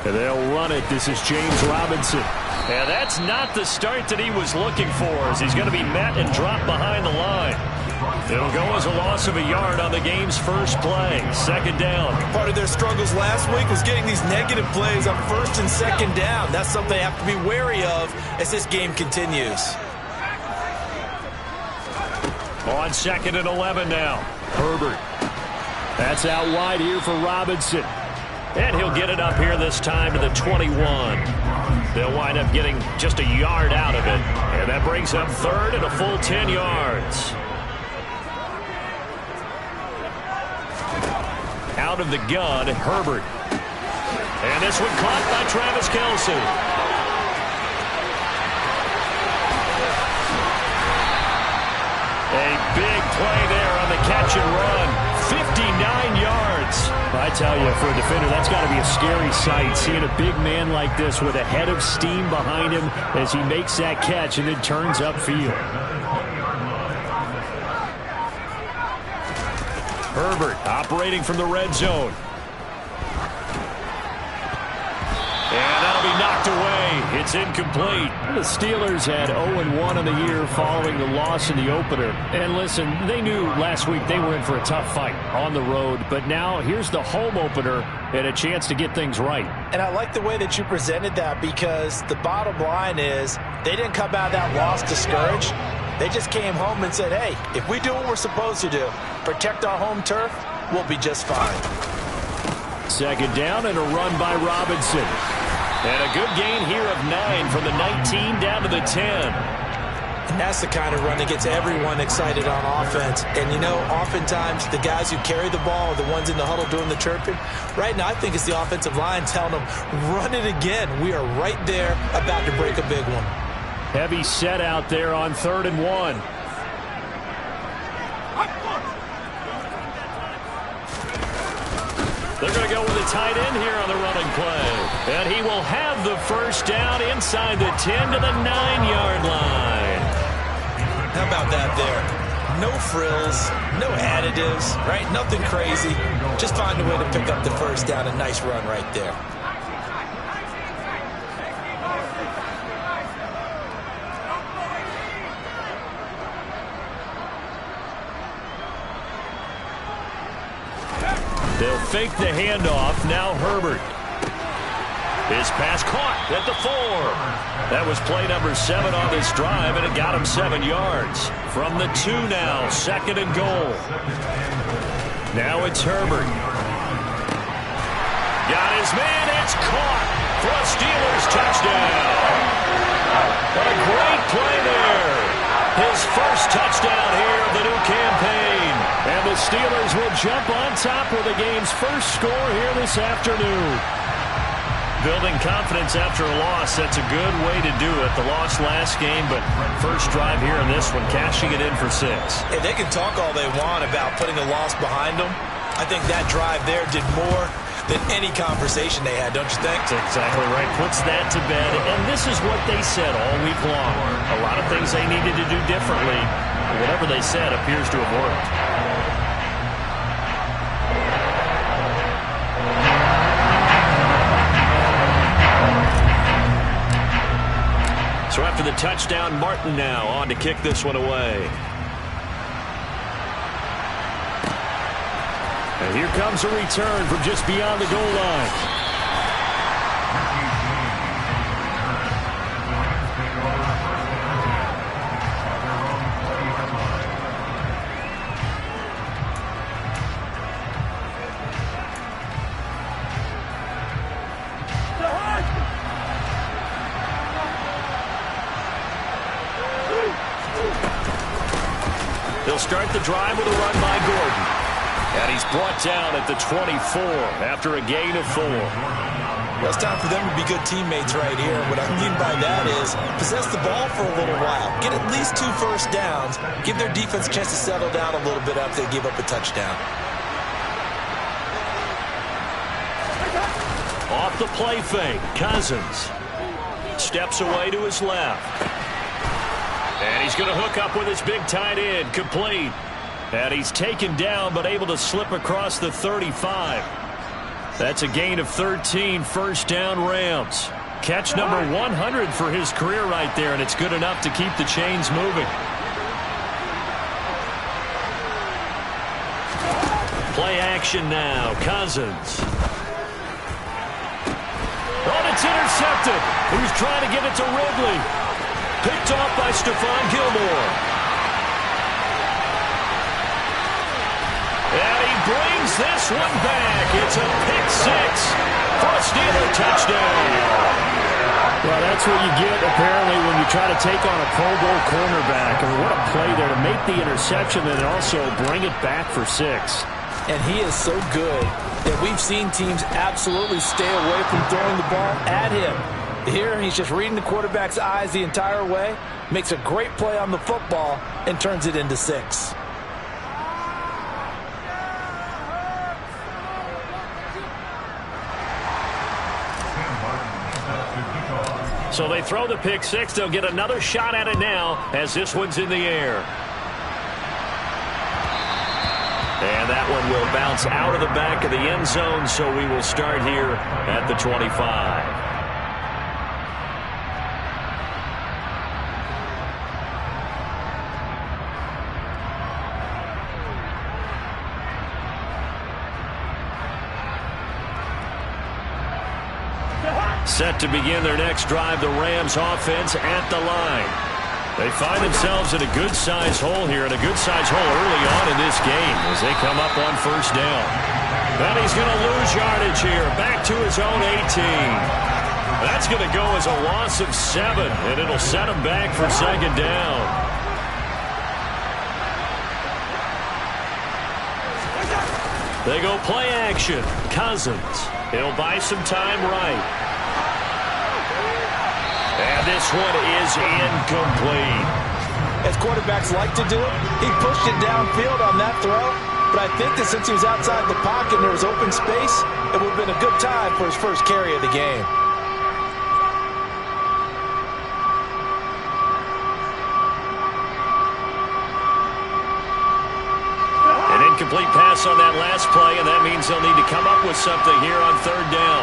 And they'll run it. This is James Robinson. Yeah, that's not the start that he was looking for, as he's going to be met and dropped behind the line. It'll go as a loss of a yard on the game's first play. Second down. Part of their struggles last week was getting these negative plays on first and second down. That's something they have to be wary of as this game continues. On 2nd and 11 now. Herbert. That's out wide here for Robinson. And he'll get it up here this time to the 21. They'll wind up getting just a yard out of it. And that brings up 3rd and a full 10 yards. Out of the gun, Herbert. And this one caught by Travis Kelce. A big play there on the catch and run. 59 yards. I tell you, for a defender, that's got to be a scary sight, seeing a big man like this with a head of steam behind him as he makes that catch and then turns upfield. Herbert operating from the red zone. And that'll be knocked away. It's incomplete. The Steelers had 0-1 on the year following the loss in the opener. And listen, they knew last week they were in for a tough fight on the road. But now here's the home opener and a chance to get things right. And I like the way that you presented that, because the bottom line is they didn't come out of that loss discouraged. They just came home and said, hey, if we do what we're supposed to do, protect our home turf, we'll be just fine. Second down and a run by Robinson. And a good gain here of 9 from the 19 down to the 10. And that's the kind of run that gets everyone excited on offense. And, you know, oftentimes the guys who carry the ball are the ones in the huddle doing the chirping. Right now, I think it's the offensive line telling them, run it again. We are right there about to break a big one. Heavy set out there on 3rd and 1. They're going to go with a tight end here on the running play. And he will have the first down inside the 10 to the 9-yard line. How about that there? No frills, no additives, right? Nothing crazy. Just find a way to pick up the first down. A nice run right there. They'll fake the handoff. Now Herbert. His pass caught at the 4. That was play number 7 on this drive, and it got him 7 yards. From the 2 now, 2nd and goal. Now it's Herbert. Got his man. It's caught for a Steelers touchdown. What a great play there. His first touchdown here of the new campaign. And the Steelers will jump on top with the game's first score here this afternoon. Building confidence after a loss, that's a good way to do it. The loss last game, but first drive here in this one, cashing it in for 6. Hey, they can talk all they want about putting a loss behind them. I think that drive there did more than any conversation they had, don't you think? That's exactly right. Puts that to bed. And this is what they said all week long. A lot of things they needed to do differently. Whatever they said appears to have worked. So after the touchdown, Martin now on to kick this one away. And here comes a return from just beyond the goal line. They'll start the drive with a run by Gordon. And he's brought down at the 24 after a gain of 4. Well, it's time for them to be good teammates right here. What I mean by that is possess the ball for a little while. Get at least 2 first downs. Give their defense a chance to settle down a little bit after they give up a touchdown. Off the play fake, Cousins steps away to his left. And he's going to hook up with his big tight end, complete. And he's taken down but able to slip across the 35. That's a gain of 13, first down Rams. Catch number 100 for his career right there, and it's good enough to keep the chains moving. Play action now. Cousins. Oh, it's intercepted. He was trying to get it to Ridley. Picked off by Stephon Gilmore. And he brings this one back. It's a pick six for a Steeler touchdown. Well, that's what you get, apparently, when you try to take on a Pro Bowl cornerback. I mean, what a play there to make the interception and also bring it back for 6. And he is so good that we've seen teams absolutely stay away from throwing the ball at him. Here, he's just reading the quarterback's eyes the entire way, makes a great play on the football, and turns it into 6. So they throw the pick six. They'll get another shot at it now as this one's in the air. And that one will bounce out of the back of the end zone, so we will start here at the 25. Set to begin their next drive, the Rams offense at the line. They find themselves in a good-sized hole here, and a good-sized hole early on in this game as they come up on first down. And he's going to lose yardage here, back to his own 18. That's going to go as a loss of 7, and it'll set him back for second down. They go play action. Cousins. He'll buy some time right. And this one is incomplete. As quarterbacks like to do, he pushed it downfield on that throw. But I think that since he was outside the pocket and there was open space, it would have been a good time for his first carry of the game. An incomplete pass on that last play, and that means they'll need to come up with something here on third down.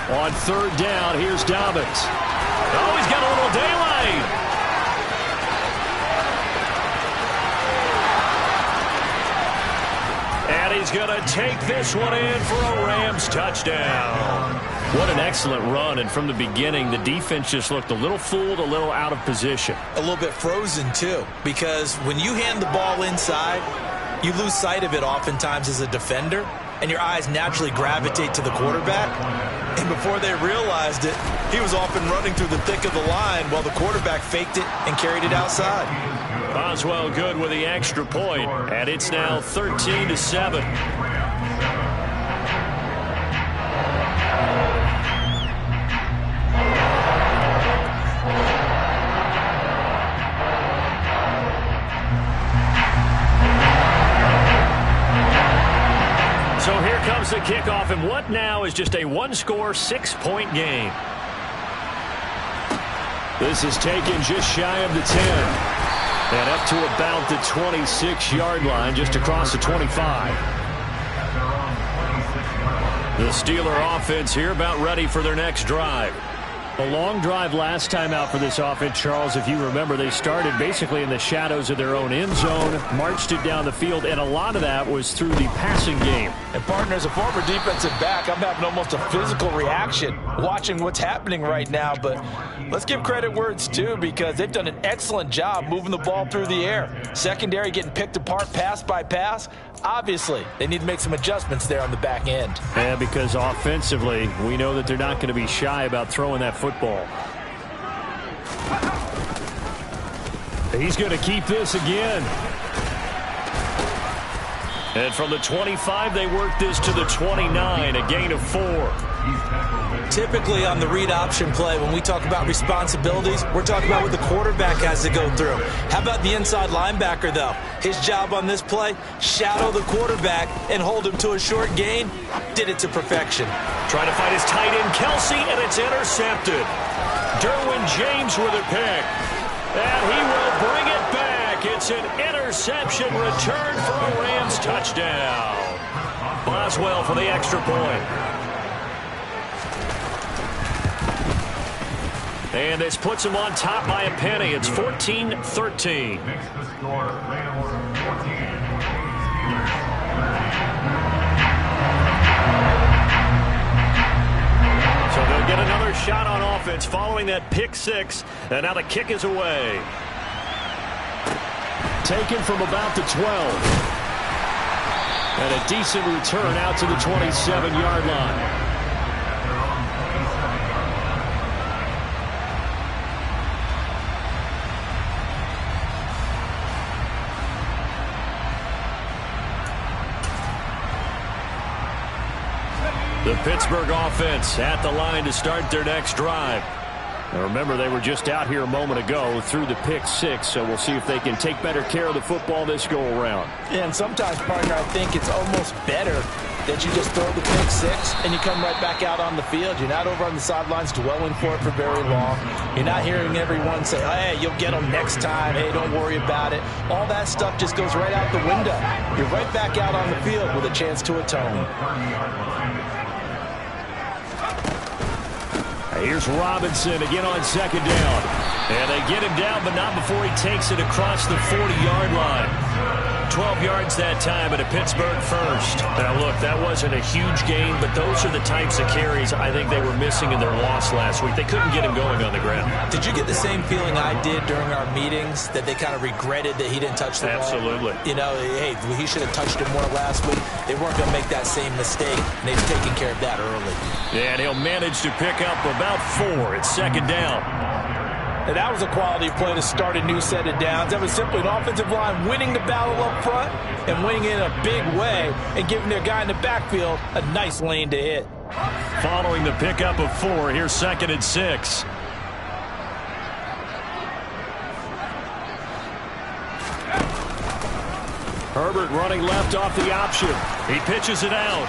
On third down, here's Dobbins. Oh, he's got a little daylight. And he's going to take this one in for a Rams touchdown. What an excellent run, and from the beginning, the defense just looked a little fooled, a little out of position. A little bit frozen, too, because when you hand the ball inside, you lose sight of it oftentimes as a defender, and your eyes naturally gravitate to the quarterback. And before they realized it, he was off and running through the thick of the line while the quarterback faked it and carried it outside. Boswell good with the extra point, and it's now 13-7. So here comes the kickoff, and what now is just a one-score, 6-point game. This is taken just shy of the 10. And up to about the 26-yard line, just across the 25. The Steeler offense here about ready for their next drive. A long drive last time out for this offense, Charles. If you remember, they started basically in the shadows of their own end zone, marched it down the field, and a lot of that was through the passing game. And, partner, as a former defensive back, I'm having almost a physical reaction watching what's happening right now. But let's give credit where it's due, because they've done an excellent job moving the ball through the air. Secondary getting picked apart pass by pass. Obviously, they need to make some adjustments there on the back end. Yeah, because offensively, we know that they're not going to be shy about throwing that football. He's going to keep this again. And from the 25, they work this to the 29, a gain of 4. Typically on the read option play, when we talk about responsibilities, we're talking about what the quarterback has to go through. How about the inside linebacker, though? His job on this play, shadow the quarterback and hold him to a short gain. Did it to perfection. Trying to find his tight end, Kelsey, and it's intercepted. Derwin James with a pick. And he will bring it back. It's an interception return for a Rams touchdown. Boswell for the extra point. And this puts them on top by a penny. It's 14-13. Makes the score Rams 14. So they'll get another shot on offense following that pick six. And now the kick is away. Taken from about the 12. And a decent return out to the 27-yard line. The Pittsburgh offense at the line to start their next drive. Now remember, they were just out here a moment ago through the pick six, so we'll see if they can take better care of the football this go-around. Yeah, and sometimes, partner, I think it's almost better that you just throw the pick six and you come right back out on the field. You're not over on the sidelines dwelling for it for very long. You're not hearing everyone say, hey, you'll get them next time. Hey, don't worry about it. All that stuff just goes right out the window. You're right back out on the field with a chance to atone. Here's Robinson again on second down. And they get him down, but not before he takes it across the 40-yard line. 12 yards that time at a Pittsburgh first. Now, look, that wasn't a huge gain, but those are the types of carries I think they were missing in their loss last week. They couldn't get him going on the ground. Did you get the same feeling I did during our meetings, that they kind of regretted that he didn't touch the ball? Absolutely. You know, hey, he should have touched it more last week. They weren't going to make that same mistake, and they've taken care of that early. Yeah, and he'll manage to pick up about 4. It's second down. And that was a quality play to start a new set of downs. That was simply an offensive line winning the battle up front and winning it in a big way and giving their guy in the backfield a nice lane to hit. Following the pickup of 4, here's second and 6. Herbert running left off the option. He pitches it out.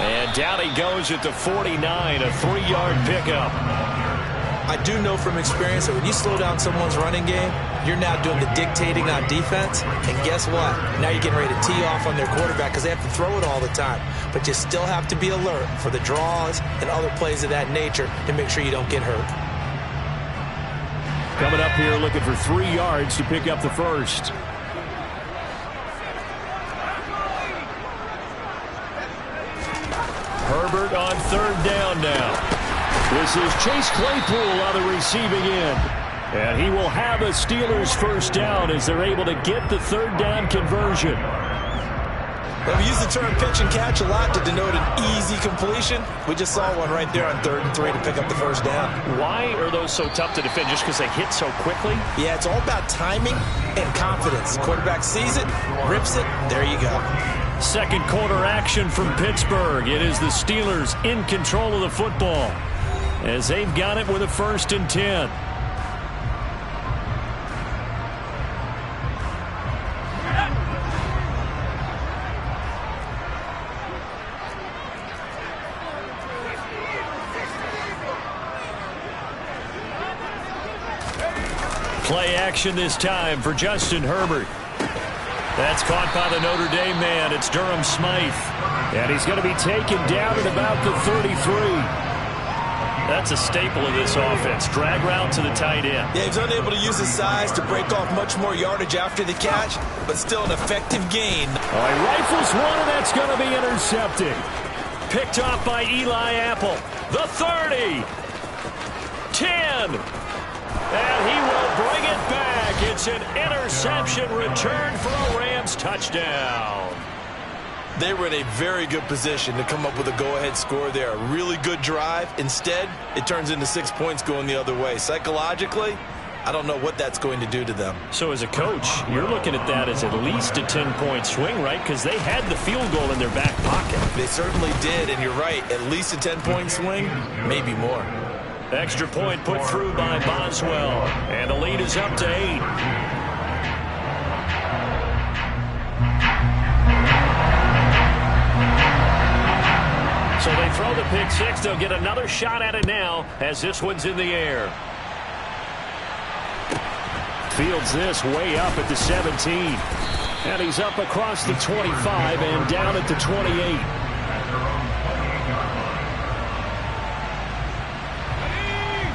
And down he goes at the 49, a 3-yard pickup. I do know from experience that when you slow down someone's running game, you're now doing the dictating on defense. And guess what? Now you're getting ready to tee off on their quarterback because they have to throw it all the time. But you still have to be alert for the draws and other plays of that nature to make sure you don't get hurt. Coming up here looking for 3 yards to pick up the first. Herbert on third down now. This is Chase Claypool on the receiving end. And he will have a Steelers first down as they're able to get the third down conversion. Well, we use the term pitch and catch a lot to denote an easy completion. We just saw one right there on 3rd and 3 to pick up the first down. Why are those so tough to defend? Just because they hit so quickly? Yeah, it's all about timing and confidence. Quarterback sees it, rips it, there you go. Second quarter action from Pittsburgh. It is the Steelers in control of the football as they've got it with a 1st and 10. Play action this time for Justin Herbert. That's caught by the Notre Dame man. It's Durham Smythe. And he's going to be taken down at about the 33. That's a staple of this offense. Drag route to the tight end. Yeah, he's unable to use his size to break off much more yardage after the catch, but still an effective gain. All right, rifles one, and that's going to be intercepted. Picked off by Eli Apple. The 30. 10. And he will bring it back. It's an interception return for a Rams touchdown. They were in a very good position to come up with a go-ahead score there. A really good drive. Instead, it turns into 6 points going the other way. Psychologically, I don't know what that's going to do to them. So as a coach, you're looking at that as at least a 10-point swing, right? Because they had the field goal in their back pocket. They certainly did, and you're right. At least a 10-point swing, maybe more. Extra point put through by Boswell. And the lead is up to 8. So they throw the pick six. They'll get another shot at it now as this one's in the air. fields this way up at the 17. And he's up across the 25 and down at the 28.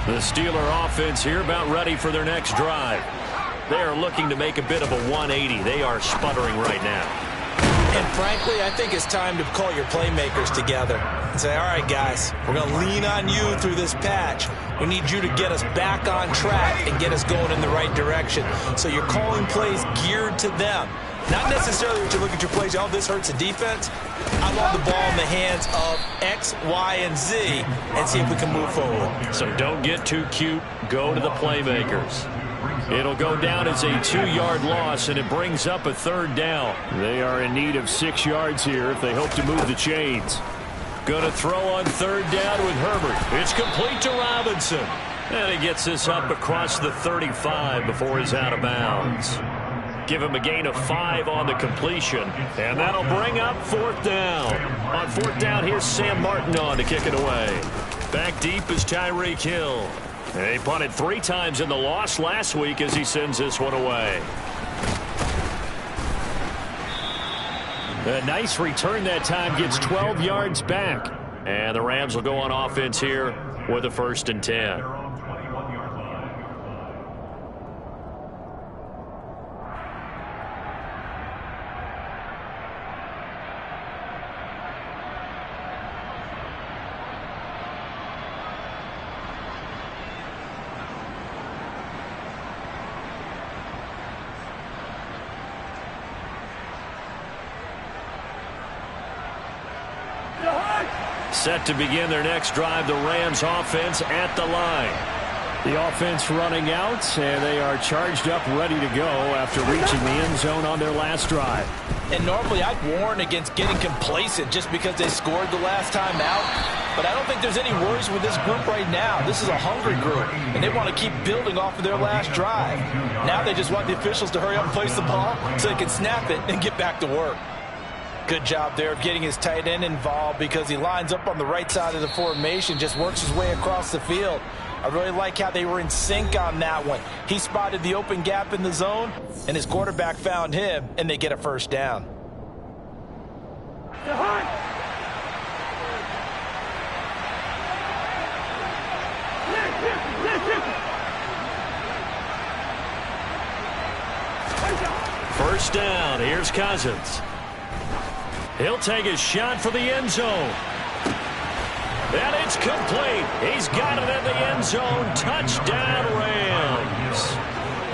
The Steeler offense here about ready for their next drive. They are looking to make a bit of a 180. They are sputtering right now. And frankly, I think it's time to call your playmakers together and say, all right, guys, we're going to lean on you through this patch. We need you to get us back on track and get us going in the right direction. So you're calling plays geared to them. Not necessarily that you look at your plays, oh, this hurts the defense. I want the ball in the hands of X, Y, and Z and see if we can move forward. So don't get too cute. Go to the playmakers. It'll go down as a 2-yard loss, and it brings up a 3rd down. They are in need of 6 yards here if they hope to move the chains. Going to throw on 3rd down with Herbert. It's complete to Robinson. And he gets this up across the 35 before he's out of bounds. Give him a gain of 5 on the completion, and that'll bring up 4th down. On 4th down, here's Sam Martin on to kick it away. Back deep is Tyreek Hill. He punted 3 times in the loss last week as he sends this one away. A nice return that time, gets 12 yards back. And the Rams will go on offense here with a 1st and 10. Set to begin their next drive, the Rams offense at the line. The offense running out, and they are charged up, ready to go after reaching the end zone on their last drive. And normally I'd warn against getting complacent just because they scored the last time out. But I don't think there's any worries with this group right now. This is a hungry group, and they want to keep building off of their last drive. Now they just want the officials to hurry up and place the ball so they can snap it and get back to work. Good job there of getting his tight end involved because he lines up on the right side of the formation, just works his way across the field. I really like how they were in sync on that one. He spotted the open gap in the zone, and his quarterback found him, and they get a 1st down. First down, here's Cousins. He'll take a shot for the end zone. And it's complete. He's got it in the end zone. Touchdown, Rams.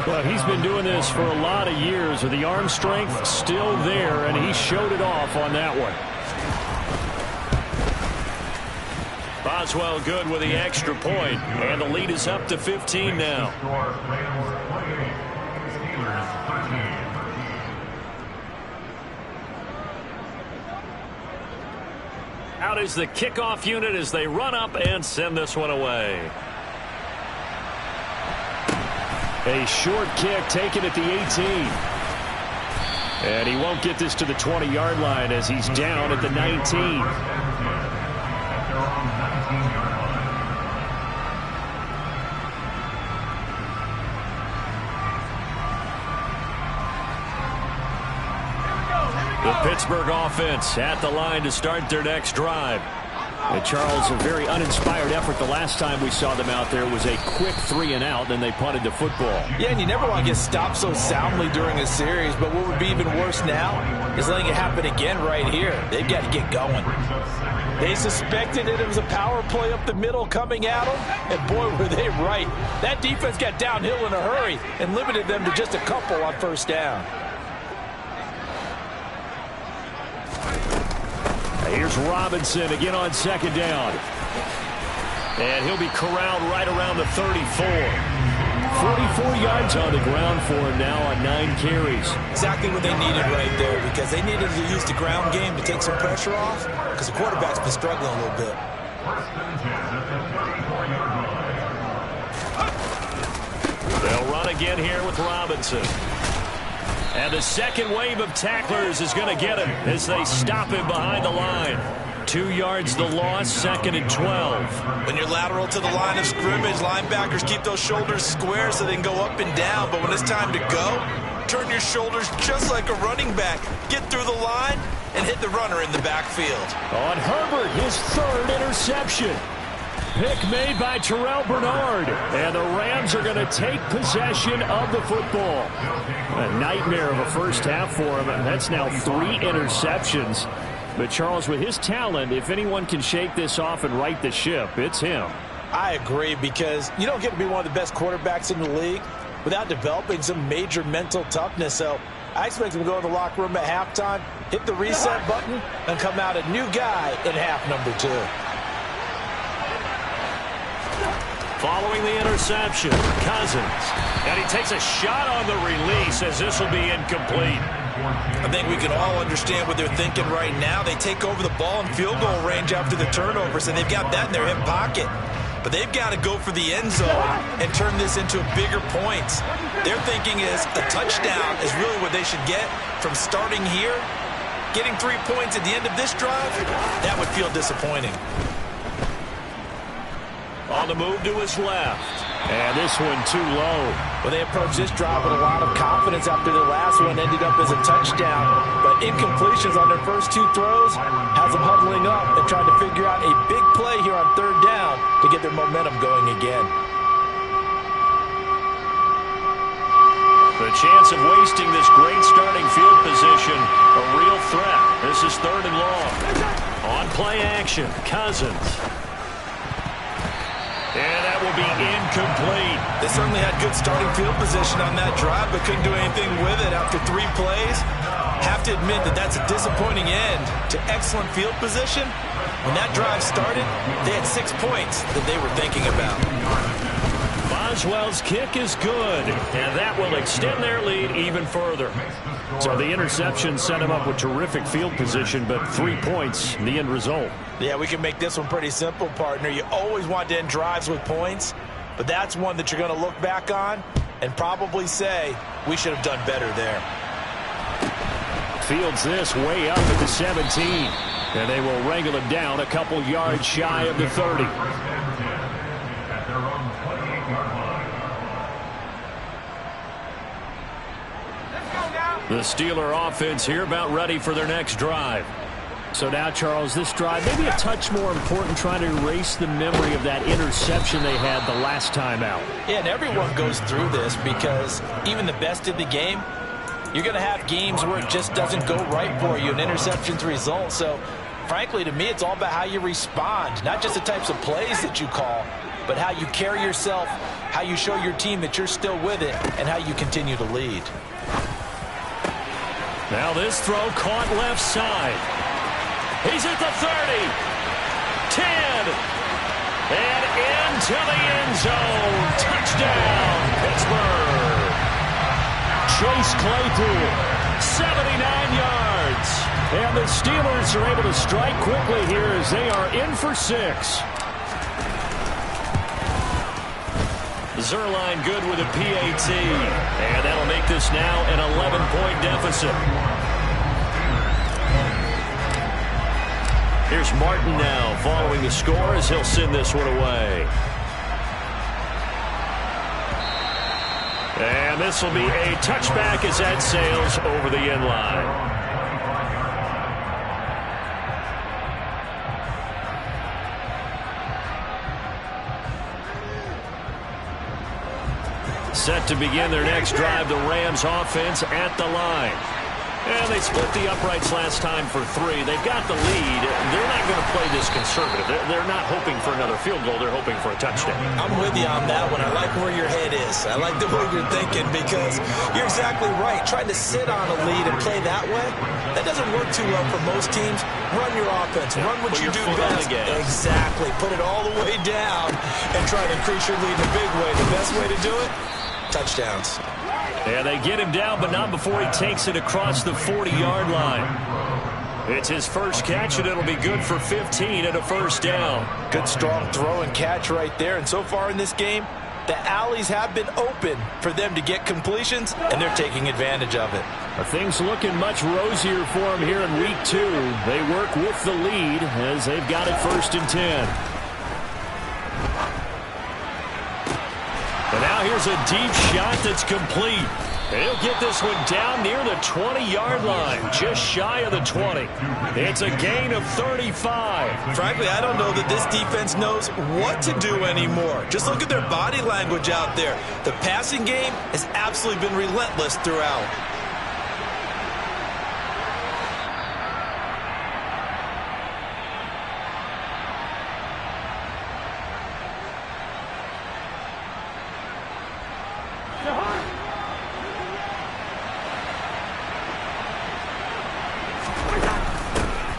Well, he's been doing this for a lot of years with the arm strength still there, and he showed it off on that one. Boswell good with the extra point, and the lead is up to 15 now. Out is the kickoff unit as they run up and send this one away. A short kick taken at the 18. And he won't get this to the 20-yard line as he's down at the 19. The Pittsburgh offense at the line to start their next drive. And Charles, a very uninspired effort the last time we saw them out there was a quick 3-and-out, and they punted the football. Yeah, and you never want to get stopped so soundly during a series, but what would be even worse now is letting it happen again right here. They've got to get going. They suspected it was a power play up the middle coming at them, and boy, were they right. That defense got downhill in a hurry and limited them to just a couple on 1st down. Here's Robinson again on 2nd down. And he'll be corralled right around the 34. 44 yards on the ground for him now on 9 carries. Exactly what they needed right there, because they needed to use the ground game to take some pressure off, because the quarterback's been struggling a little bit. They'll run again here with Robinson. And the second wave of tacklers is going to get him as they stop him behind the line. 2 yards the loss, 2nd and 12. When you're lateral to the line of scrimmage, linebackers keep those shoulders square so they can go up and down. But when it's time to go, turn your shoulders just like a running back. Get through the line and hit the runner in the backfield. On Herbert, his 3rd interception. Pick made by Terrell Bernard. And the Rams are going to take possession of the football. A nightmare of a first half for him. That's now 3 interceptions. But Charles, with his talent, if anyone can shake this off and right the ship, it's him. I agree, because you don't get to be one of the best quarterbacks in the league without developing some major mental toughness. So I expect him to go to the locker room at halftime, hit the reset button, and come out a new guy in half number 2. Following the interception, Cousins. And he takes a shot on the release as this will be incomplete. I think we can all understand what they're thinking right now. They take over the ball in field goal range after the turnover, so they've got that in their hip pocket. But they've got to go for the end zone and turn this into bigger points. Their thinking is a touchdown is really what they should get from starting here. Getting 3 points at the end of this drive, that would feel disappointing. On the move to his left. And this one too low. Well, they approached this drive with a lot of confidence after their last one ended up as a touchdown. But incompletions on their first 2 throws has them huddling up and trying to figure out a big play here on 3rd down to get their momentum going again. The chance of wasting this great starting field position, a real threat. This is 3rd and long. On play action, Cousins. And that will be incomplete. They certainly had good starting field position on that drive, but couldn't do anything with it after 3 plays. Have to admit that that's a disappointing end to excellent field position. When that drive started, they had 6 points that they were thinking about. Boswell's kick is good, and that will extend their lead even further. So the interception set him up with terrific field position, but 3 points, the end result. Yeah, we can make this one pretty simple, partner. You always want to end drives with points, but that's one that you're going to look back on and probably say, we should have done better there. Fields this way up at the 17, and they will wrangle him down a couple yards shy of the 30. At their own 28-yard line. The Steeler offense here about ready for their next drive. So now, Charles, this drive maybe a touch more important, trying to erase the memory of that interception they had the last time out. Yeah, and everyone goes through this because even the best in the game, you're going to have games where it just doesn't go right for you, an interception's result. So, frankly, to me, it's all about how you respond, not just the types of plays that you call, but how you carry yourself, how you show your team that you're still with it, and how you continue to lead. Now this throw caught left side. He's at the 30, 10, and into the end zone. Touchdown, Pittsburgh. Chase Claypool, 79 yards. and the Steelers are able to strike quickly here as they are in for 6. Zerline good with a PAT, and that'll make this now an 11-point deficit. Here's Martin now following the score as he'll send this one away. And this will be a touchback as that sails over the end line. Set to begin their next drive, the Rams offense at the line. And they split the uprights last time for 3. They've got the lead. They're not going to play this conservative. They're not hoping for another field goal. They're hoping for a touchdown. I'm with you on that one. I like where your head is. I like the way you're thinking because you're exactly right. Trying to sit on a lead and play that way, that doesn't work too well for most teams. Run your offense. Run what you do best. Exactly. Put it all the way down and try to increase your lead in a big way. The best way to do it? Touchdowns. And they get him down, but not before he takes it across the 40-yard line. It's his first catch, and it'll be good for 15 and a first down. Good, strong throw and catch right there. And so far in this game, The alleys have been open for them to get completions, and they're taking advantage of it. Things looking much rosier for them here in week 2. They work with the lead as they've got it 1st and 10. And now here's a deep shot that's complete. He'll get this one down near the 20-yard line, just shy of the 20. It's a gain of 35. Frankly, I don't know that this defense knows what to do anymore. Just look at their body language out there. The passing game has absolutely been relentless throughout.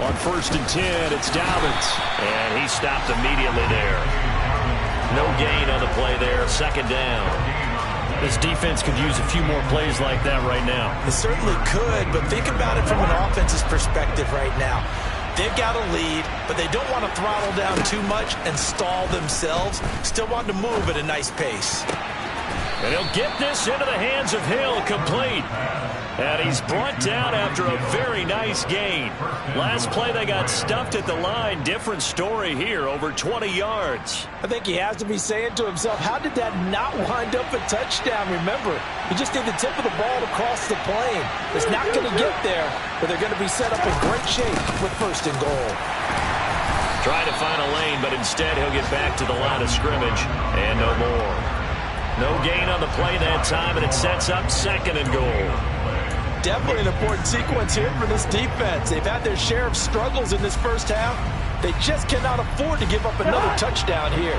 On 1st and 10, it's Dobbins. And he stopped immediately there. No gain on the play there. 2nd down. This defense could use a few more plays like that right now. It certainly could, but think about it from an offense's perspective right now. They've got a lead, but they don't want to throttle down too much and stall themselves. Still want to move at a nice pace. And he'll get this into the hands of Hill, complete. And he's brought down after a very nice gain. Last play they got stuffed at the line. Different story here, over 20 yards. I think he has to be saying to himself, how did that not wind up a touchdown? Remember, he just did the tip of the ball to cross the plane. It's not going to get there, but they're going to be set up in great shape with 1st and goal. Trying to find a lane, but instead he'll get back to the line of scrimmage and no more. No gain on the play that time, and it sets up 2nd and goal. Definitely an important sequence here for this defense. They've had their share of struggles in this first half. They just cannot afford to give up another touchdown here.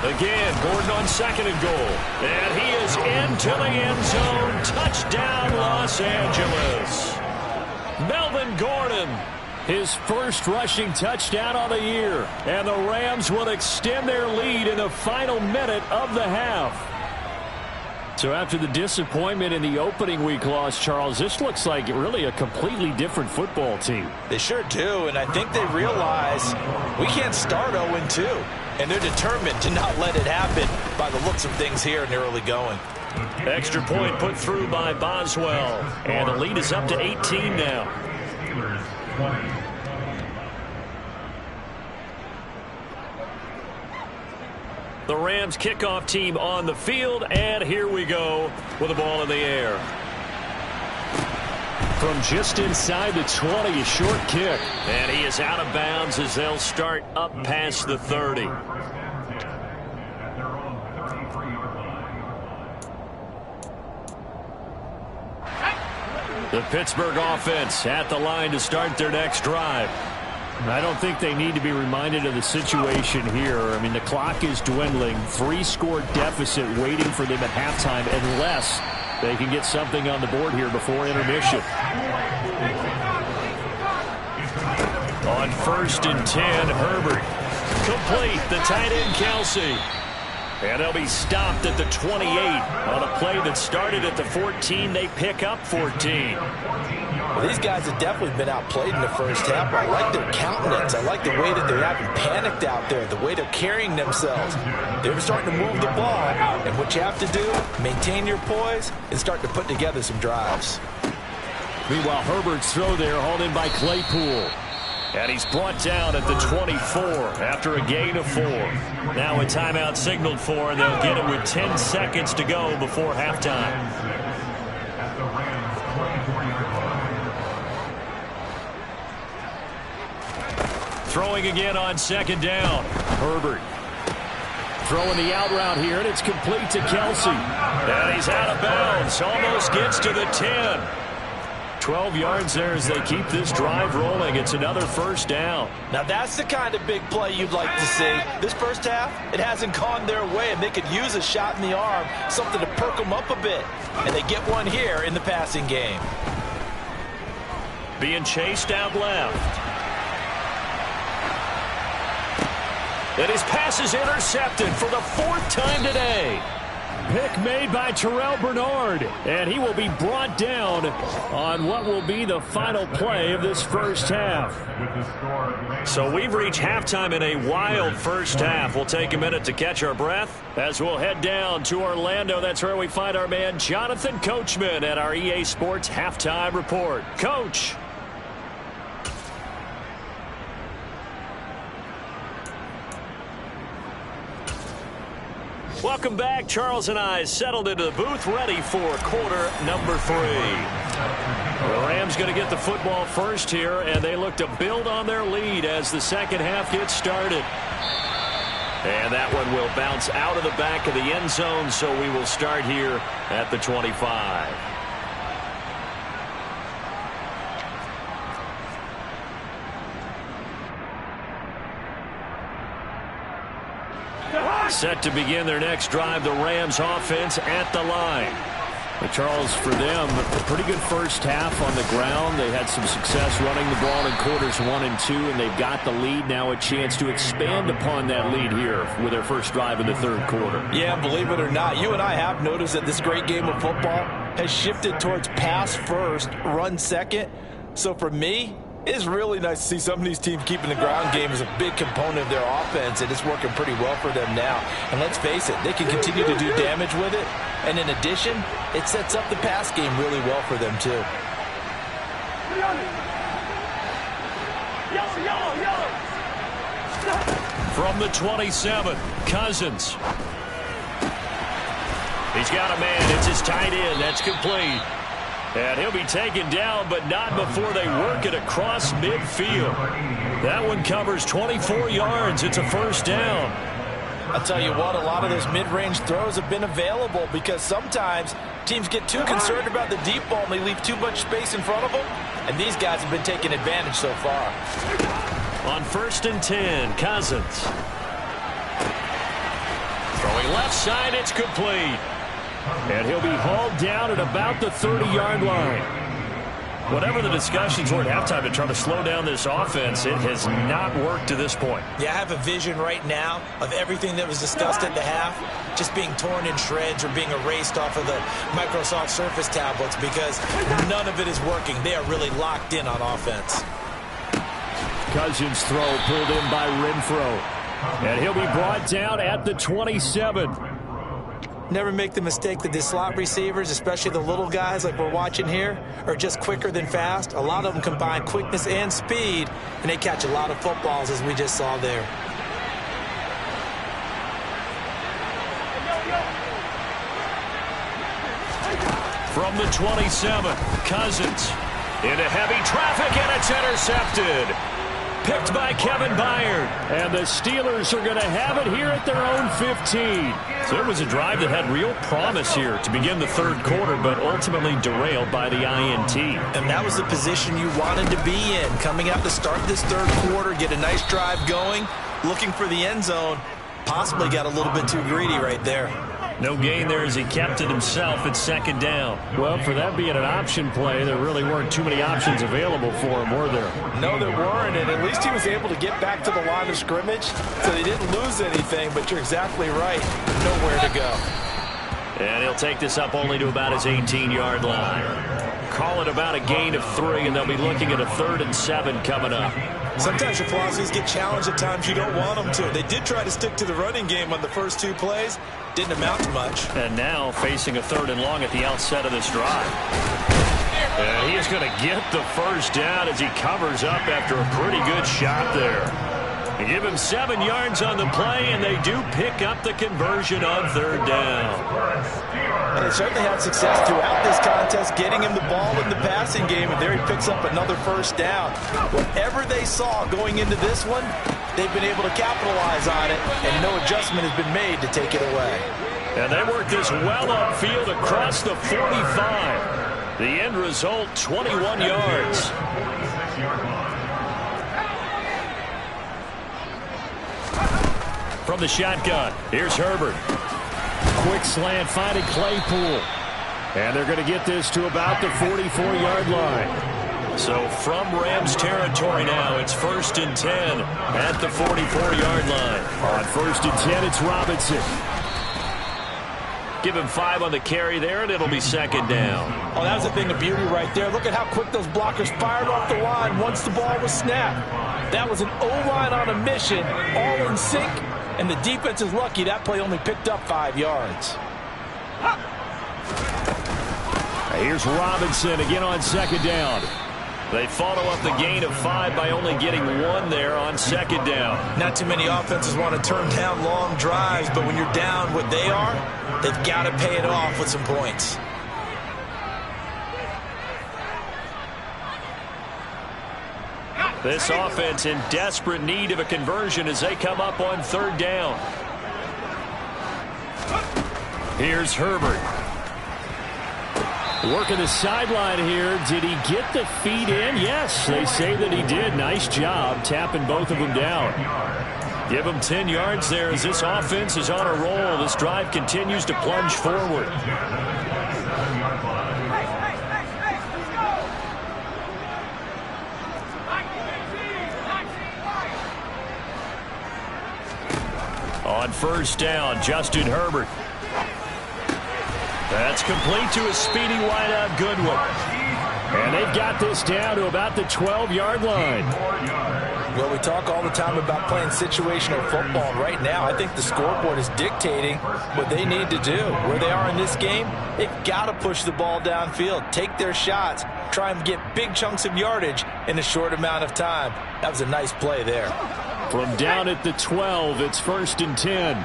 Again, Gordon on 2nd and goal. And he is into the end zone. Touchdown, Los Angeles. Melvin Gordon, his first rushing touchdown of the year. And the Rams will extend their lead in the final minute of the half. So after the disappointment in the opening week loss, Charles, this looks like really a completely different football team. They sure do, and I think they realize we can't start 0-2. And they're determined to not let it happen by the looks of things here in the early going. Extra point put through by Boswell. And the lead is up to 18 now. The Rams kickoff team on the field, and here we go with the ball in the air. From just inside the 20, a short kick. And he is out of bounds as they'll start up past the 30. The Pittsburgh offense at the line to start their next drive. I don't think they need to be reminded of the situation here. I mean, the clock is dwindling. 3-score deficit waiting for them at halftime unless they can get something on the board here before intermission. On 1st and 10, Herbert. Complete, the tight end, Kelsey. And they'll be stopped at the 28. On a play that started at the 14, they pick up 14. Well, these guys have definitely been outplayed in the first half. I like their countenance. I like the way that they're having panicked out there, the way they're carrying themselves. They're starting to move the ball, and what you have to do, maintain your poise and start to put together some drives. Meanwhile, Herbert's throw there hauled in by Claypool. And he's brought down at the 24 after a gain of 4. Now a timeout signaled for, and they'll get it with 10 seconds to go before halftime. Throwing again on 2nd down. Herbert throwing the out route here, and it's complete to Kelsey. And he's out of bounds. Almost gets to the 10. 12 yards there as they keep this drive rolling. It's another 1st down. Now that's the kind of big play you'd like to see. This first half, it hasn't gone their way, and they could use a shot in the arm, something to perk them up a bit. And they get one here in the passing game. Being chased out left. And his pass is intercepted for the 4th time today. pick made by Terrell Bernard, and he will be brought down on what will be the final play of this first half. So we've reached halftime in a wild first half. We'll take a minute to catch our breath as we'll head down to Orlando. That's where we find our man Jonathan Coachman at our EA Sports Halftime Report. Coach. Welcome back. Charles and I settled into the booth, ready for quarter number 3. The Rams going to get the football first here, and they look to build on their lead as the second half gets started. And that one will bounce out of the back of the end zone, so we will start here at the 25. Set to begin their next drive, the Rams offense at the line. But Charles, for them, a pretty good first half on the ground. They had some success running the ball in quarters 1 and 2, and they've got the lead now, a chance to expand upon that lead here with their first drive in the third quarter. Yeah, believe it or not, you and I have noticed that this great game of football has shifted towards pass first, run second. So for me, it's really nice to see some of these teams keeping the ground game as a big component of their offense, and it's working pretty well for them now. And let's face it, they can continue to do damage with it. And in addition, it sets up the pass game really well for them, too. From the 27, Cousins. He's got a man. It's his tight end. That's complete. And he'll be taken down, but not before they work it across midfield. That one covers 24 yards. It's a first down. I'll tell you what, a lot of those mid-range throws have been available because sometimes teams get too concerned about the deep ball and they leave too much space in front of them. And these guys have been taking advantage so far. On 1st and 10, Cousins. Throwing left side, it's complete. And he'll be hauled down at about the 30-yard line. Whatever the discussions were at halftime to try to slow down this offense, it has not worked to this point. Yeah, I have a vision right now of everything that was discussed at the half just being torn in shreds or being erased off of the Microsoft Surface tablets because none of it is working. They are really locked in on offense. Cousins' throw pulled in by Renfro. And he'll be brought down at the 27. Never make the mistake that the slot receivers, especially the little guys like we're watching here, are just quicker than fast. A lot of them combine quickness and speed, and they catch a lot of footballs, as we just saw there. From the 27, Cousins. Into heavy traffic, and it's intercepted. Picked by Kevin Byard. And the Steelers are going to have it here at their own 15. So it was a drive that had real promise here to begin the third quarter, but ultimately derailed by the INT. And that was the position you wanted to be in. Coming out to start this third quarter, get a nice drive going, looking for the end zone. Possibly got a little bit too greedy right there. No gain there as he kept it himself at second down. Well, for that being an option play, there really weren't too many options available for him, were there? No, there weren't, and at least he was able to get back to the line of scrimmage, so he didn't lose anything, but you're exactly right. Nowhere to go. And he'll take this up only to about his 18-yard line. Call it about a gain of 3, and they'll be looking at a 3rd and 7 coming up. Sometimes your philosophies get challenged at times you don't want them to. They did try to stick to the running game on the first 2 plays. Didn't amount to much. And now facing a 3rd and long at the outset of this drive. And he is going to get the first down as he covers up after a pretty good shot there. They give him 7 yards on the play, and they do pick up the conversion on 3rd down. And they certainly had success throughout this contest, getting him the ball in the passing game, and there he picks up another first down. Whatever they saw going into this one, they've been able to capitalize on it, and no adjustment has been made to take it away. And they work this well upfield across the 45. The end result, 21 yards. From the shotgun, here's Herbert. Quick slant, finding Claypool. And they're going to get this to about the 44-yard line. So from Rams territory now, it's 1st and 10 at the 44-yard line. On 1st and 10, it's Robinson. Give him 5 on the carry there, and it'll be second down. Oh, that was a thing of beauty right there. Look at how quick those blockers fired off the line once the ball was snapped. That was an O-line on a mission, all in sync, and the defense is lucky that play only picked up 5 yards. Here's Robinson again on second down. They follow up the gain of 5 by only getting 1 there on second down. Not too many offenses want to turn down long drives, but when you're down what they are, they've got to pay it off with some points. This offense in desperate need of a conversion as they come up on third down. Here's Herbert. Working the sideline here. Did he get the feet in? Yes, they say that he did. Nice job tapping both of them down. Give him 10 yards there as this offense is on a roll. This drive continues to plunge forward. On first down, Justin Herbert. That's complete to a speedy wideout Goodwin. And they've got this down to about the 12-yard line. Well, we talk all the time about playing situational football. Right now, I think the scoreboard is dictating what they need to do. Where they are in this game, they've got to push the ball downfield, take their shots, try and get big chunks of yardage in a short amount of time. That was a nice play there. From down at the 12, it's 1st and 10.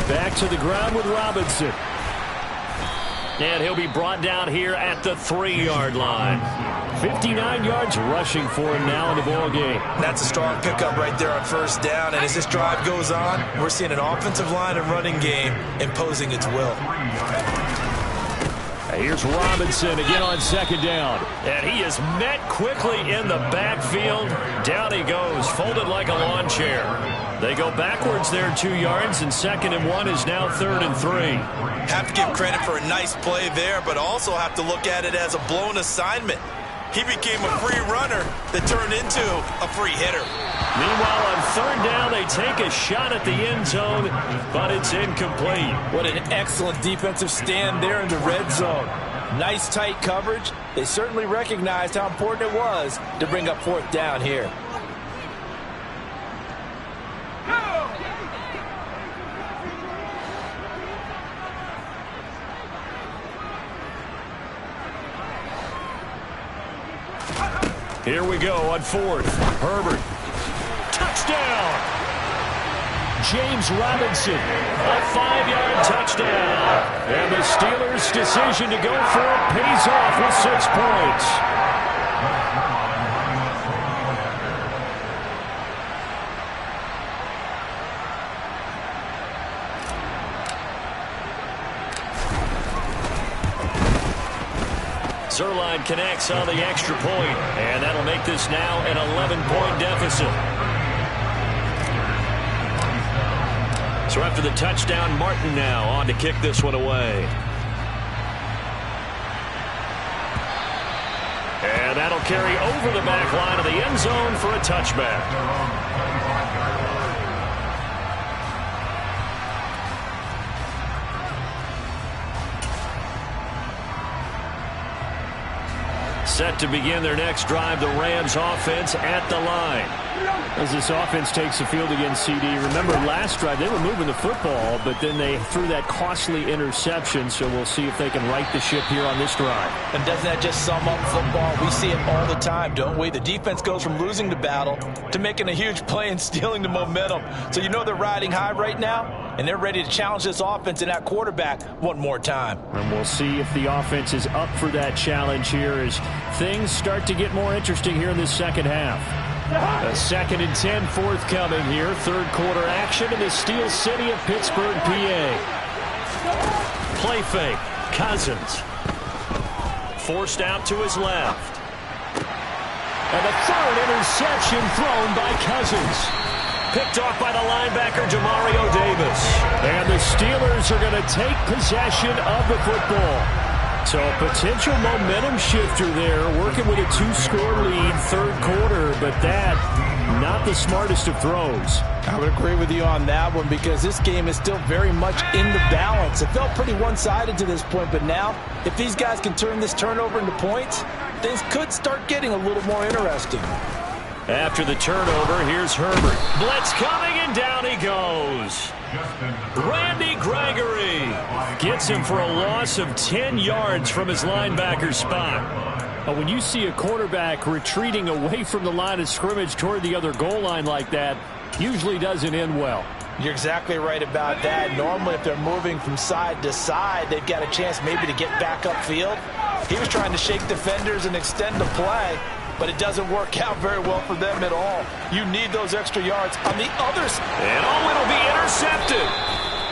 Back to the ground with Robinson. And he'll be brought down here at the 3-yard line. 59 yards rushing for him now in the ball game. That's a strong pickup right there on first down. And as this drive goes on, we're seeing an offensive line and running game imposing its will. Here's Robinson again on second down. And he is met quickly in the backfield. Down he goes, folded like a lawn chair. They go backwards there 2 yards, and 2nd and 1 is now 3rd and 3. Have to give credit for a nice play there, but also have to look at it as a blown assignment. He became a free runner that turned into a free hitter. Meanwhile, on third down, they take a shot at the end zone, but it's incomplete. What an excellent defensive stand there in the red zone. Nice tight coverage. They certainly recognized how important it was to bring up 4th down here. Here we go on 4th. Herbert. Touchdown! James Robinson. A 5-yard touchdown. And the Steelers' decision to go for it pays off with 6 points. Zerline connects on the extra point, and that'll make this now an 11-point deficit. So after the touchdown, Martin now on to kick this one away. And that'll carry over the back line of the end zone for a touchback. Set to begin their next drive, the Rams offense at the line. As this offense takes the field against CD, remember last drive they were moving the football, but then they threw that costly interception, so we'll see if they can right the ship here on this drive. And doesn't that just sum up football? We see it all the time, don't we? The defense goes from losing the battle to making a huge play and stealing the momentum. So you know they're riding high right now, and they're ready to challenge this offense and that quarterback one more time. And we'll see if the offense is up for that challenge here as things start to get more interesting here in this second half. A 2nd and 10 forthcoming here. Third quarter action in the Steel City of Pittsburgh, PA. Play fake. Cousins. Forced out to his left. And the 3rd interception thrown by Cousins. Picked off by the linebacker, Demario Davis. And the Steelers are going to take possession of the football. So a potential momentum shifter there, working with a 2-score lead, third quarter, but that, not the smartest of throws. I would agree with you on that one because this game is still very much in the balance. It felt pretty one-sided to this point, but now, if these guys can turn this turnover into points, things could start getting a little more interesting. After the turnover, here's Herbert. Blitz coming, and down he goes. Randy Gregory gets him for a loss of 10 yards from his linebacker spot. When you see a quarterback retreating away from the line of scrimmage toward the other goal line like that, usually doesn't end well. You're exactly right about that. Normally, if they're moving from side to side, they've got a chance maybe to get back upfield. He was trying to shake defenders and extend the play, but it doesn't work out very well for them at all. You need those extra yards on the other side. And it'll be intercepted.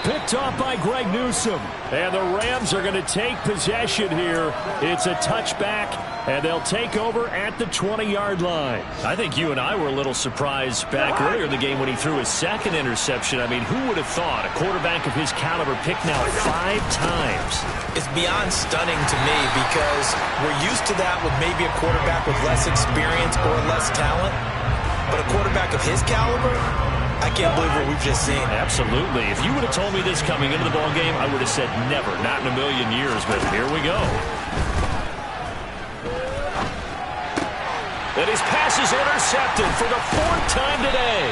Picked off by Greg Newsome. And the Rams are going to take possession here. It's a touchback, and they'll take over at the 20-yard line. I think you and I were a little surprised back earlier in the game when he threw his second interception. I mean, who would have thought a quarterback of his caliber picked now 5 times? It's beyond stunning to me because we're used to that with maybe a quarterback with less experience or less talent. But a quarterback of his caliber, I can't believe what we've just seen. Absolutely. If you would have told me this coming into the ballgame, I would have said never, not in a million years, but here we go. And his pass is intercepted for the 4th time today.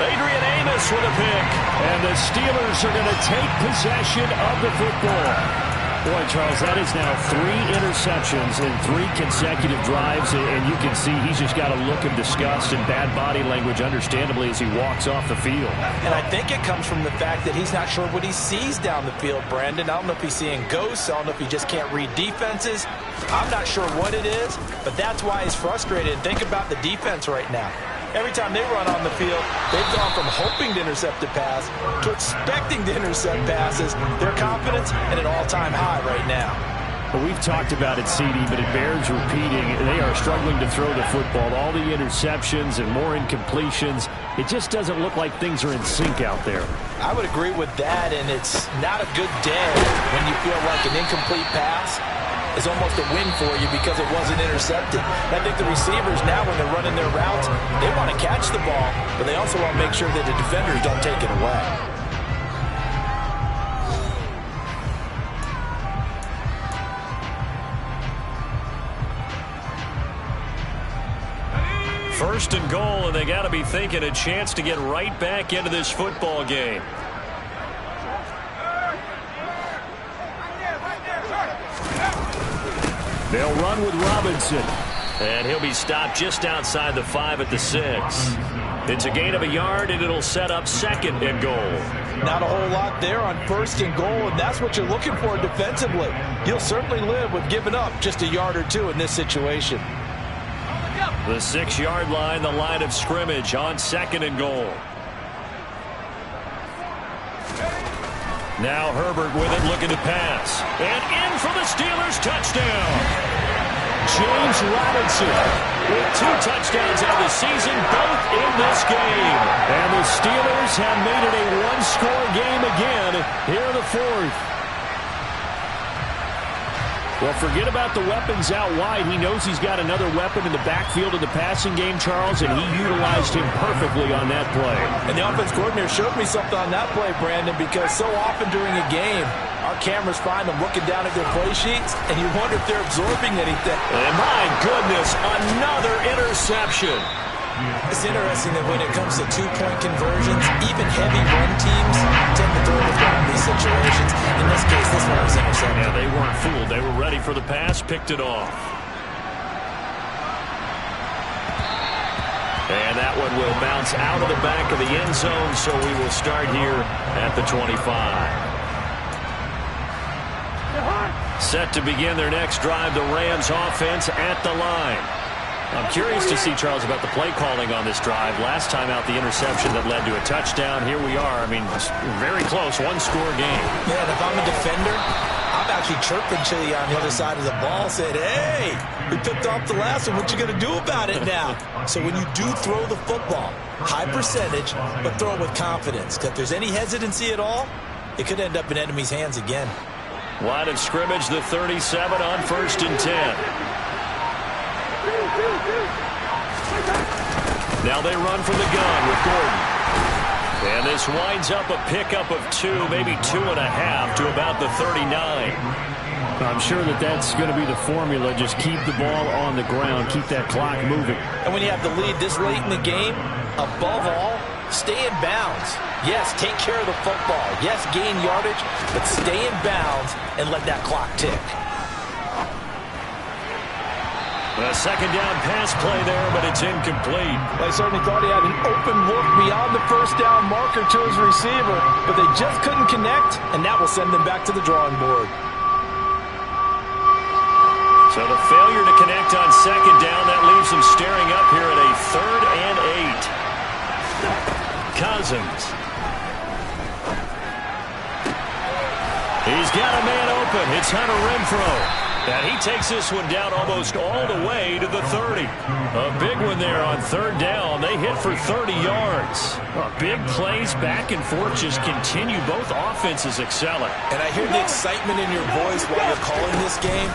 Adrian Amos with a pick. And the Steelers are going to take possession of the football. Boy, Charles, that is now 3 interceptions in 3 consecutive drives, and you can see he's just got a look of disgust and bad body language, understandably, as he walks off the field. And I think it comes from the fact that he's not sure what he sees down the field, Brandon. I don't know if he's seeing ghosts. I don't know if he just can't read defenses. I'm not sure what it is, but that's why he's frustrated. Think about the defense right now. Every time they run on the field, they've gone from hoping to intercept a pass to expecting to intercept passes. Their confidence at an all-time high right now. Well, we've talked about it, CD, but it bears repeating. They are struggling to throw the football. All the interceptions and more incompletions. It just doesn't look like things are in sync out there. I would agree with that, and it's not a good day when you feel like an incomplete pass is almost a win for you because it wasn't intercepted. I think the receivers now, when they're running their routes, they want to catch the ball, but they also want to make sure that the defenders don't take it away. First and goal, and they got to be thinking a chance to get right back into this football game. They'll run with Robinson. And he'll be stopped just outside the 5 at the 6. It's a gain of a yard, and it'll set up 2nd and goal. Not a whole lot there on 1st and goal, and that's what you're looking for defensively. You'll certainly live with giving up just a yard or 2 in this situation. The 6-yard line, the line of scrimmage on 2nd and goal. Now Herbert with it, looking to pass. And in for the Steelers, touchdown. James Robinson with 2 touchdowns on the season, both in this game. And the Steelers have made it a 1-score game again here in the 4th. Well, forget about the weapons out wide. He knows he's got another weapon in the backfield of the passing game, Charles, and he utilized him perfectly on that play. And the offense coordinator showed me something on that play, Brandon, because so often during a game, our cameras find them looking down at their play sheets, and you wonder if they're absorbing anything. And my goodness, another interception. It's interesting that when it comes to 2-point conversions, even heavy run teams tend to throw the ball in these situations. In this case, this one was intercepted. Yeah, they weren't fooled. They were ready for the pass, picked it off. And that one will bounce out of the back of the end zone, so we will start here at the 25. Set to begin their next drive, the Rams offense at the line. I'm curious to see, Charles, about the play calling on this drive. Last time out, the interception that led to a touchdown. Here we are. I mean, very close, 1-score game. Yeah, and if I'm a defender, I'm actually chirping to you on the other side of the ball, saying, hey, we picked off the last one. What you going to do about it now? So when you do throw the football, high percentage, but throw it with confidence. Because if there's any hesitancy at all, it could end up in enemy's hands again. Line of scrimmage, the 37 on 1st and 10. Now they run from the gun with Gordon. And this winds up a pickup of 2, maybe 2.5 to about the 39. I'm sure that's going to be the formula. Just keep the ball on the ground. Keep that clock moving. And when you have the lead this late in the game, above all, stay in bounds. Yes, take care of the football. Yes, gain yardage, but stay in bounds and let that clock tick. A second down pass play there, but it's incomplete. I certainly thought he had an open look beyond the first down marker to his receiver, but they just couldn't connect, and that will send them back to the drawing board. So the failure to connect on second down, that leaves them staring up here at a 3rd and 8. Cousins. He's got a man open. It's Hunter Renfrow. And he takes this one down almost all the way to the 30. A big one there on 3rd down. They hit for 30 yards. Big plays back and forth just continue. Both offenses excelling. And I hear the excitement in your voice while you're calling this game.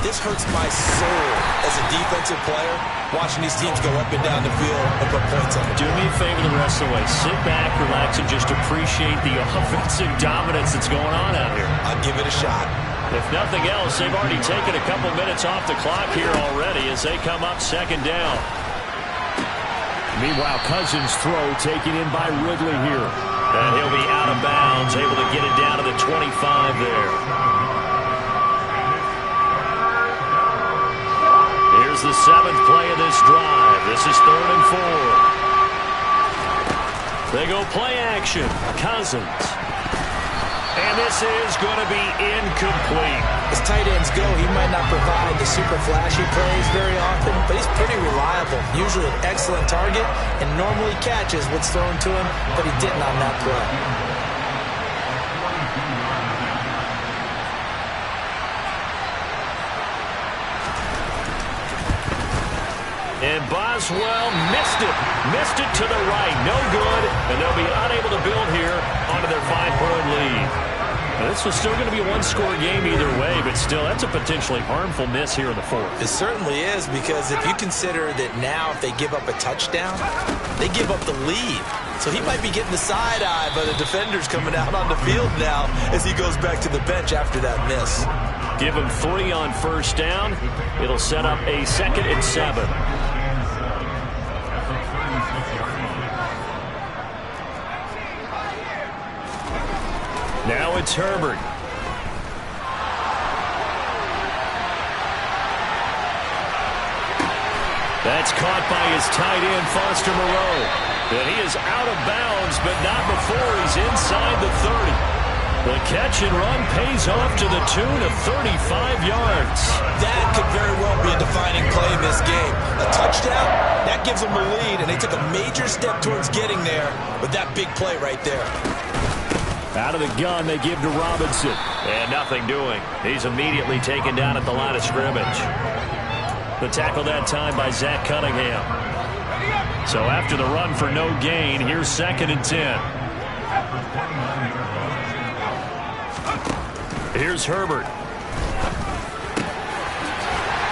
This hurts my soul as a defensive player, watching these teams go up and down the field and put points on the board. Do me a favor the rest of the way. Sit back, relax, and just appreciate the offensive dominance that's going on out here. I'll give it a shot. If nothing else, they've already taken a couple minutes off the clock here already as they come up 2nd down. Meanwhile, Cousins' throw taken in by Ridley here. And he'll be out of bounds, able to get it down to the 25 there. Here's the 7th play of this drive. This is 3rd and 4. They go play action. Cousins. And this is going to be incomplete. As tight ends go, he might not provide the super flashy plays very often, but he's pretty reliable. Usually an excellent target and normally catches what's thrown to him, but he didn't on that play. And Boswell missed it. Missed it to the right. No good. And they'll be unable to build here onto their 5-point lead. Now, this was still going to be a one-score game either way, but still, that's a potentially harmful miss here in the 4th. It certainly is, because if you consider that now if they give up a touchdown, they give up the lead. So he might be getting the side eye by the defenders coming out on the field now as he goes back to the bench after that miss. Give him 3 on 1st down. It'll set up a 2nd and 7. Now it's Herbert. That's caught by his tight end, Foster Moreau. And he is out of bounds, but not before he's inside the 30. The catch and run pays off to the tune of 35 yards. That could very well be a defining play in this game. A touchdown, that gives them the lead, and they took a major step towards getting there with that big play right there. Out of the gun, they give to Robinson. And nothing doing. He's immediately taken down at the line of scrimmage. The tackle that time by Zach Cunningham. So after the run for no gain, here's 2nd and 10. Here's Herbert.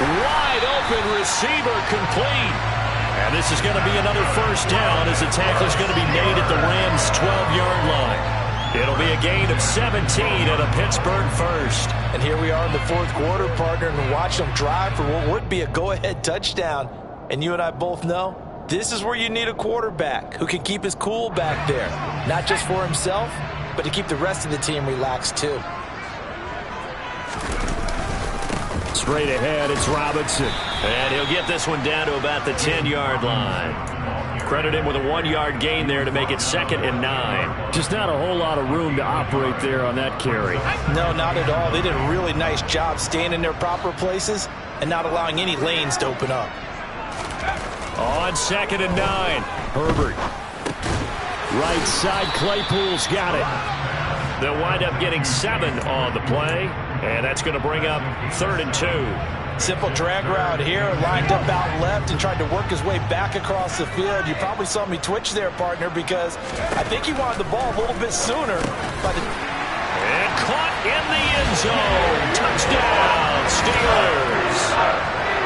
Wide open receiver complete. And this is going to be another 1st down as the tackle is going to be made at the Rams' 12-yard line. It'll be a gain of 17 and a Pittsburgh 1st. And here we are in the 4th quarter, partner, and watch them drive for what would be a go-ahead touchdown. And you and I both know this is where you need a quarterback who can keep his cool back there. Not just for himself, but to keep the rest of the team relaxed too. Straight ahead, it's Robinson. And he'll get this one down to about the 10-yard line. Credit him with a 1-yard gain there to make it 2nd and 9. Just not a whole lot of room to operate there on that carry. No, not at all. They did a really nice job staying in their proper places and not allowing any lanes to open up. On 2nd and 9. Herbert. Right side, Claypool's got it. They'll wind up getting 7 on the play, and that's going to bring up 3rd and 2. Simple drag route here, lined up out left and tried to work his way back across the field. You probably saw me twitch there, partner, because I think he wanted the ball a little bit sooner. And caught in the end end zone. Touchdown, Steelers.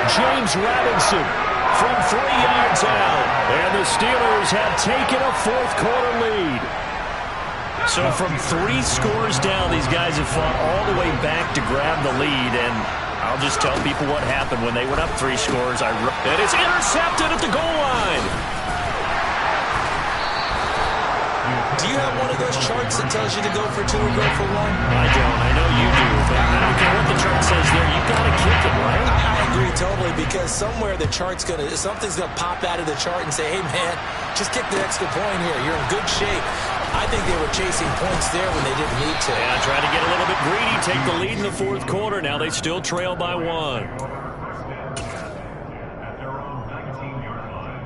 James Robinson from 3 yards out. And the Steelers have taken a fourth-quarter lead. So from 3 scores down, these guys have fought all the way back to grab the lead. And I'll just tell people what happened when they went up 3 scores. And it's intercepted at the goal line. Do you have one of those charts that tells you to go for 2 or go for 1? I don't. I know you do. But I don't care what the chart says there. You've got to kick it, right? I agree totally, because somewhere the chart's something's gonna pop out of the chart and say, hey man, just kick the extra point here. You're in good shape. I think they were chasing points there when they didn't need to. Yeah, trying to get a little bit greedy, take the lead in the fourth quarter. Now they still trail by 1. At their own 19-yard line.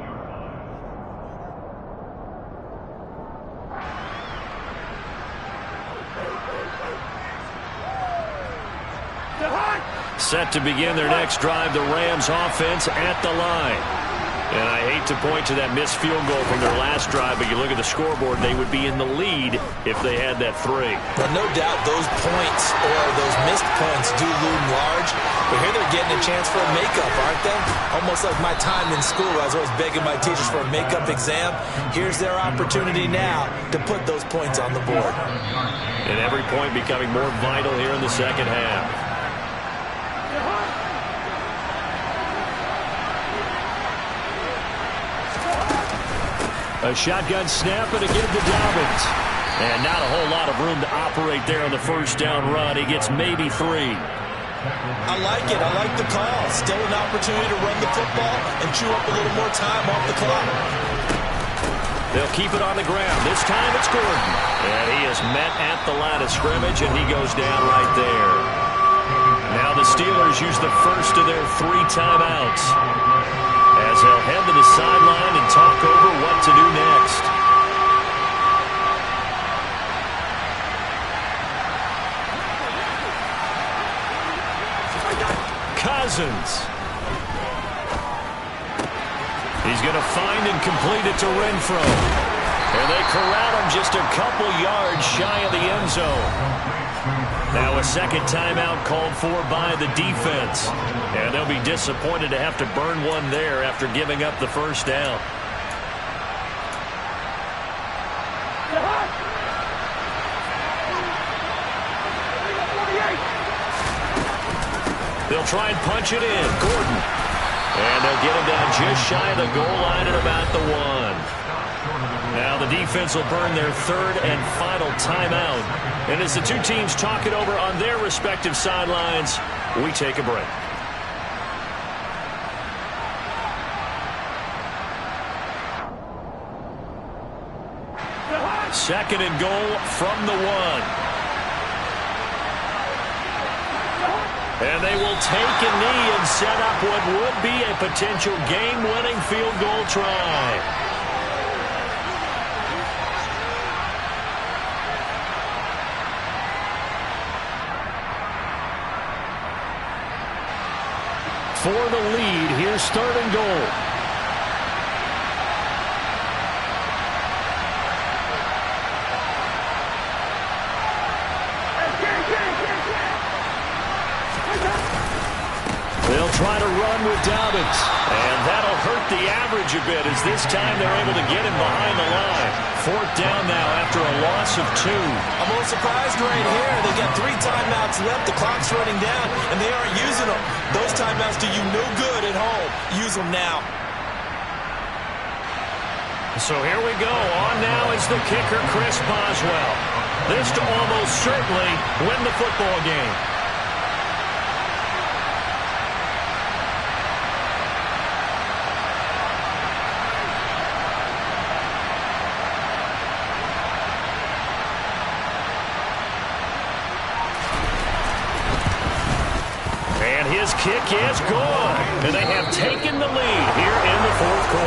Set to begin their next drive, the Rams offense at the line. And I hate to point to that missed field goal from their last drive, but you look at the scoreboard, they would be in the lead if they had that 3. But no doubt those points or those missed points do loom large. But here they're getting a chance for a makeup, aren't they? Almost like my time in school. I was always begging my teachers for a makeup exam. Here's their opportunity now to put those points on the board. And every point becoming more vital here in the second half. A shotgun snap and a give to Dobbins. And not a whole lot of room to operate there on the first down run. He gets maybe 3. I like it. I like the call. Still an opportunity to run the football and chew up a little more time off the clock. They'll keep it on the ground. This time it's Gordon. And he is met at the line of scrimmage, and he goes down right there. Now the Steelers use the first of their 3 timeouts, as they'll head to the sideline and talk over what to do next. Cousins. He's going to find and complete it to Renfro. And they corral him just a couple yards shy of the end zone. Now a second timeout called for by the defense. And they'll be disappointed to have to burn one there after giving up the first down. They'll try and punch it in. Gordon. And they'll get him down just shy of the goal line at about the 1. Now the defense will burn their third and final timeout. And as the two teams talk it over on their respective sidelines, we take a break. Second and goal from the 1. And they will take a knee and set up what would be a potential game-winning field goal try. For the lead, here's third and goal. They'll try to run with Dobbins. And that'll hurt the average a bit, as this time they're able to get him behind the line. Fourth down now after a loss of 2. I'm a little surprised right here. They got 3 timeouts left. The clock's running down, and they aren't using them. Those timeouts do you no good at home. Use them now. So here we go. On now is the kicker, Chris Boswell. This to almost certainly win the football game. His kick is good, and they have taken the lead here in the fourth quarter.